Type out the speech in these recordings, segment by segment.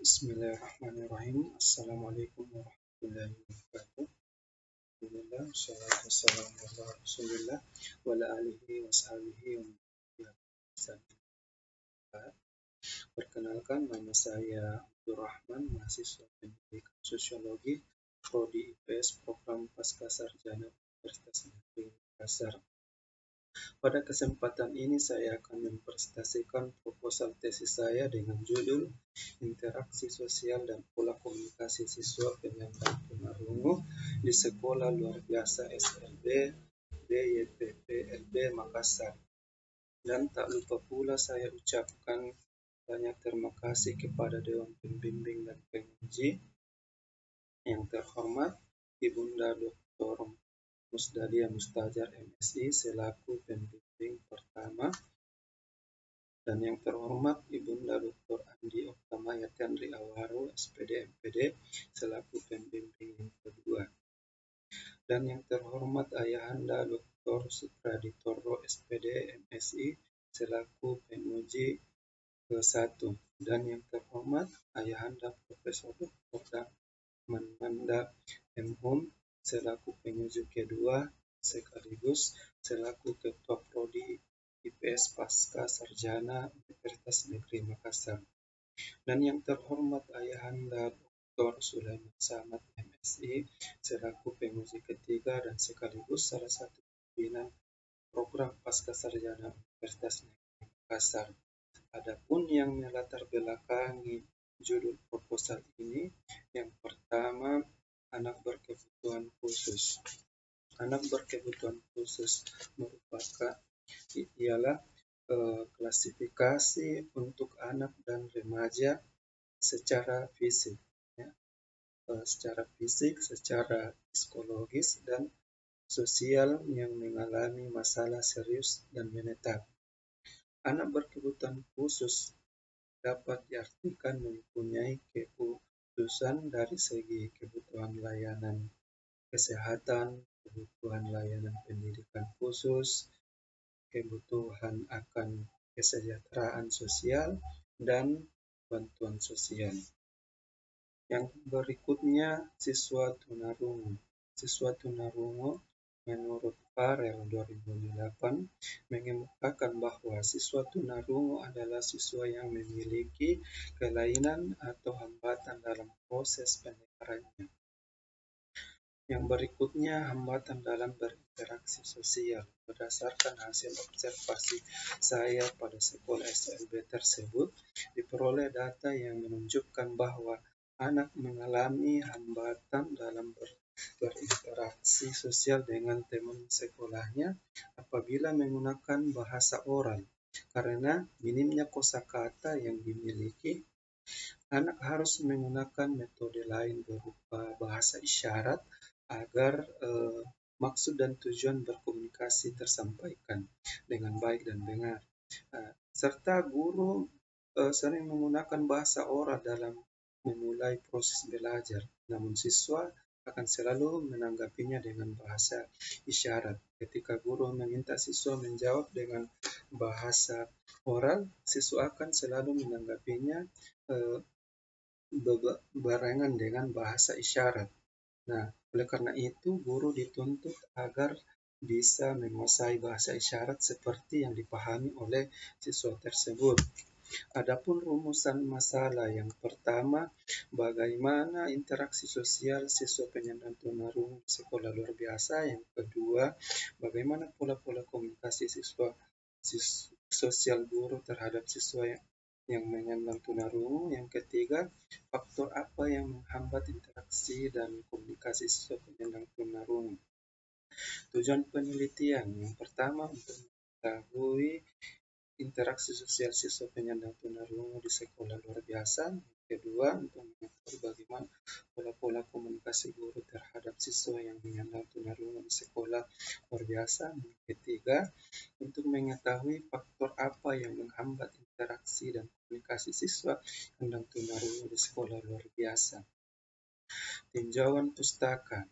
Bismillahirrahmanirrahim. Assalamualaikum warahmatullahi wabarakatuh. Alhamdulillah, wassalatu wassalamu ala rasulillah wa ala alihi wa sahbihi wa man tabi'ahum. Perkenalkan, nama saya Abdul Rahman, mahasiswa pendidikan sosiologi, Prodi IPS, Program Pascasarjana Universitas Negeri Makassar. Pada kesempatan ini saya akan mempresentasikan proposal tesis saya dengan judul Interaksi Sosial dan Pola Komunikasi Siswa Penyandang Tunarungu di Sekolah Luar Biasa SLB BYPP Makassar. Dan tak lupa pula saya ucapkan banyak terima kasih kepada Dewan Pembimbing dan Penguji yang terhormat Ibunda Dr. Musdalia Mustajar MSI selaku pembimbing pertama, dan yang terhormat Ibunda Dr. Andi Oktamayat Henry Awaru SPD MPD selaku pembimbing yang kedua, dan yang terhormat Ayahanda Dr. Sukraditoro SPD MSI selaku penguji ke-1, dan yang terhormat Ayahanda Profesor Dr. Manda M.Hum selaku penguji kedua sekaligus selaku Ketua Prodi IPS Pasca Sarjana Universitas Negeri Makassar, dan yang terhormat Ayahanda Dr. Sulaiman Samad MSI selaku penguji ketiga dan sekaligus salah satu pimpinan program Pasca Sarjana Universitas Negeri Makassar. Adapun yang melatar belakangi judul proposal ini, yang pertama, anak berkebutuhan khusus. Anak berkebutuhan khusus merupakan ialah klasifikasi untuk anak dan remaja secara fisik, secara psikologis dan sosial yang mengalami masalah serius dan menetap. Anak berkebutuhan khusus dapat diartikan mempunyai kekhususan dari segi kebutuhan layanan kesehatan, kebutuhan layanan pendidikan khusus, kebutuhan akan kesejahteraan sosial, dan bantuan sosial. Yang berikutnya, siswa tunarungu. Siswa tunarungu menurut Farel 2008 mengemukakan bahwa siswa tunarungu adalah siswa yang memiliki kelainan atau hambatan dalam proses pendengarannya. Yang berikutnya, hambatan dalam berinteraksi sosial. Berdasarkan hasil observasi saya pada sekolah SLB tersebut, diperoleh data yang menunjukkan bahwa anak mengalami hambatan dalam berinteraksi sosial dengan teman sekolahnya apabila menggunakan bahasa oral. Karena minimnya kosakata yang dimiliki, anak harus menggunakan metode lain berupa bahasa isyarat agar maksud dan tujuan berkomunikasi tersampaikan dengan baik dan benar. Serta guru sering menggunakan bahasa oral dalam memulai proses belajar, namun siswa akan selalu menanggapinya dengan bahasa isyarat. Ketika guru meminta siswa menjawab dengan bahasa oral, siswa akan selalu menanggapinya barengan dengan bahasa isyarat. Nah, oleh karena itu, guru dituntut agar bisa menguasai bahasa isyarat seperti yang dipahami oleh siswa tersebut. Adapun rumusan masalah yang pertama, bagaimana interaksi sosial siswa penyandang tunarungu di sekolah luar biasa. Yang kedua, bagaimana pola-pola komunikasi sosial guru terhadap siswa yang menyandang tunarungu. Yang ketiga, faktor apa yang menghambat interaksi dan komunikasi siswa penyandang tunarungu. Tujuan penelitian yang pertama untuk mengetahui interaksi sosial siswa penyandang tunarungu di sekolah luar biasa. Yang kedua, untuk mengetahui bagaimana pola-pola komunikasi guru terhadap siswa yang menyandang tunarungu di sekolah luar biasa. Yang ketiga, untuk mengetahui faktor apa yang menghambat interaksi dan komunikasi siswa penyandang tunarungu di sekolah luar biasa. Tinjauan pustaka.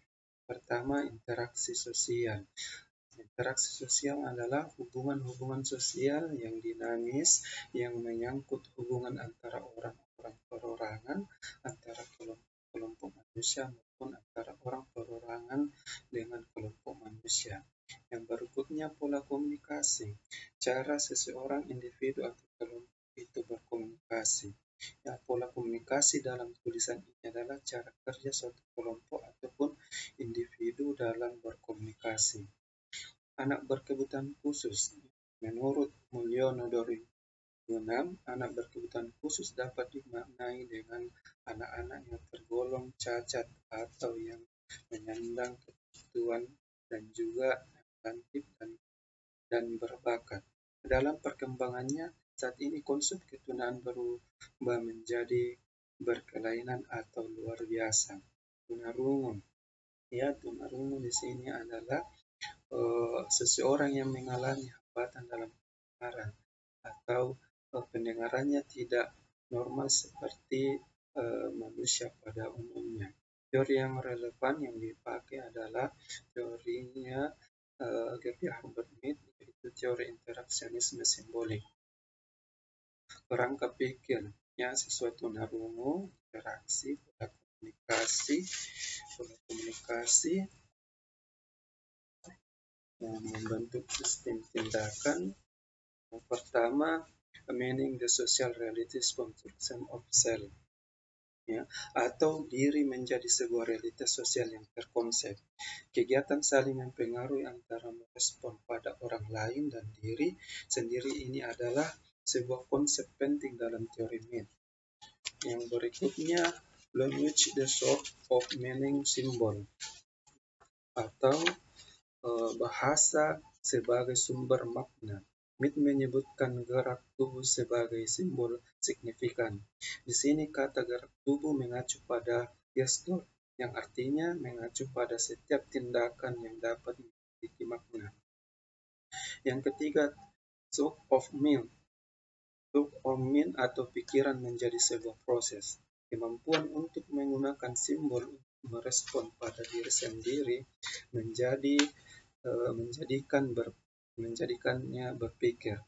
Pertama, interaksi sosial. Interaksi sosial adalah hubungan-hubungan sosial yang dinamis yang menyangkut hubungan antara orang-orang perorangan manusia maupun antara orang perorangan dengan kelompok manusia. Yang berikutnya pola komunikasi, cara seseorang, individu atau kelompok itu berkomunikasi. Ya, pola komunikasi dalam tulisan ini adalah cara kerja suatu kelompok ataupun individu dalam berkomunikasi. Anak berkebutuhan khusus, menurut Mulyono 2006, anak berkebutuhan khusus dapat dimaknai dengan anak-anak yang tergolong cacat atau yang menyandang kebutuhan dan juga tertib dan berbakat. Dalam perkembangannya, saat ini konsep keturunan berubah menjadi berkelainan atau luar biasa. Tunarungu. Ya, tunarungu di sini adalah seseorang yang mengalami hambatan dalam pendengaran atau pendengarannya tidak normal seperti manusia pada umumnya. Teori yang relevan yang dipakai adalah teorinya Gerbia Humbert Mead, yaitu teori interaksionisme simbolik. Kerangka pikirnya sesuai tunarungu, interaksi, pola komunikasi yang membentuk sistem tindakan. Yang pertama, meaning the social realities construction of self, ya, atau diri menjadi sebuah realitas sosial yang terkonsep. Kegiatan saling mempengaruhi antara merespon pada orang lain dan diri sendiri ini adalah sebuah konsep penting dalam teori Mead. Yang berikutnya, language the source of meaning symbol, atau bahasa sebagai sumber makna. Mead menyebutkan gerak tubuh sebagai simbol signifikan. Di sini kata gerak tubuh mengacu pada gestur, yang artinya mengacu pada setiap tindakan yang dapat memiliki makna. Yang ketiga, thought of mind atau pikiran menjadi sebuah proses. Kemampuan untuk menggunakan simbol untuk merespon pada diri sendiri menjadikannya berpikir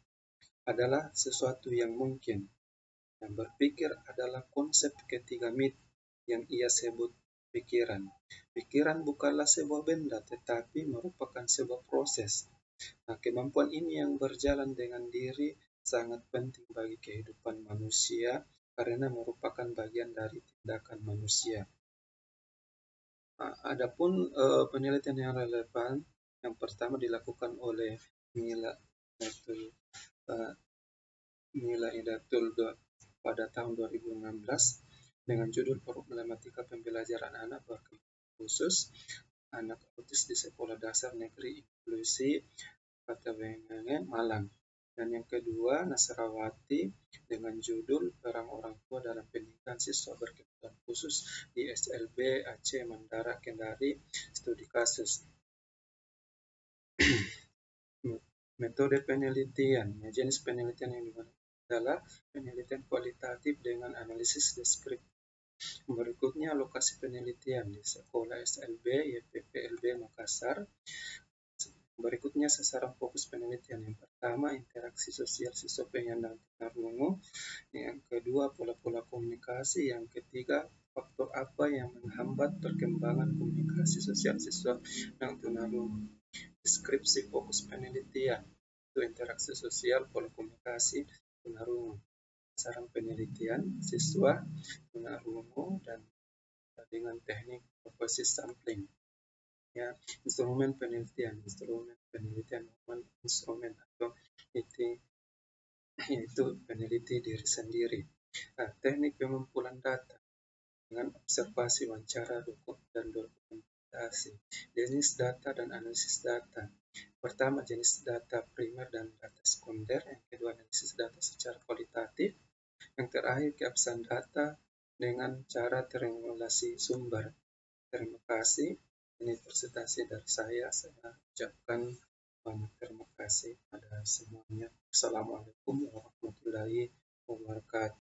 adalah sesuatu yang mungkin. Yang berpikir adalah konsep ketiga Mead yang ia sebut pikiran. Pikiran bukanlah sebuah benda, tetapi merupakan sebuah proses. Nah, kemampuan ini yang berjalan dengan diri sangat penting bagi kehidupan manusia karena merupakan bagian dari tindakan manusia. Adapun penelitian yang relevan, yang pertama dilakukan oleh Mila Idatul pada tahun 2016 dengan judul Problematika Pembelajaran Anak Berkebutuhan Khusus, Anak Autis di Sekolah Dasar Negeri Inklusi Patawengangen, Malang. Dan yang kedua, Nasrawati dengan judul Peran Orang Tua dalam Pendidikan Siswa Berkebutuhan Khusus di SLB Aceh Mandara Kendari, Studi Kasus. Metode penelitian, jenis penelitian yang digunakan adalah penelitian kualitatif dengan analisis deskriptif. Berikutnya lokasi penelitian di Sekolah SLB YPPLB Makassar. Berikutnya sasaran fokus penelitian. Yang pertama, interaksi sosial siswa penyandang tunarungu. Yang kedua, pola-pola komunikasi. Yang ketiga, faktor apa yang menghambat perkembangan komunikasi sosial siswa yang tunarungu. Deskripsi fokus penelitian itu interaksi sosial, pola komunikasi, tunarungu. Sasaran penelitian siswa tunarungu dan dengan teknik proposis sampling. Ya, instrumen penelitian atau itu peneliti diri sendiri. Nah, teknik pengumpulan data dengan observasi, wawancara, dan dokumentasi. Jenis data dan analisis data. Pertama, jenis data primer dan data sekunder. Yang kedua, analisis data secara kualitatif. Yang terakhir, keabsahan data dengan cara triangulasi sumber. Terima kasih. Ini presentasi dari saya ucapkan banyak terima kasih pada semuanya. Assalamualaikum warahmatullahi wabarakatuh.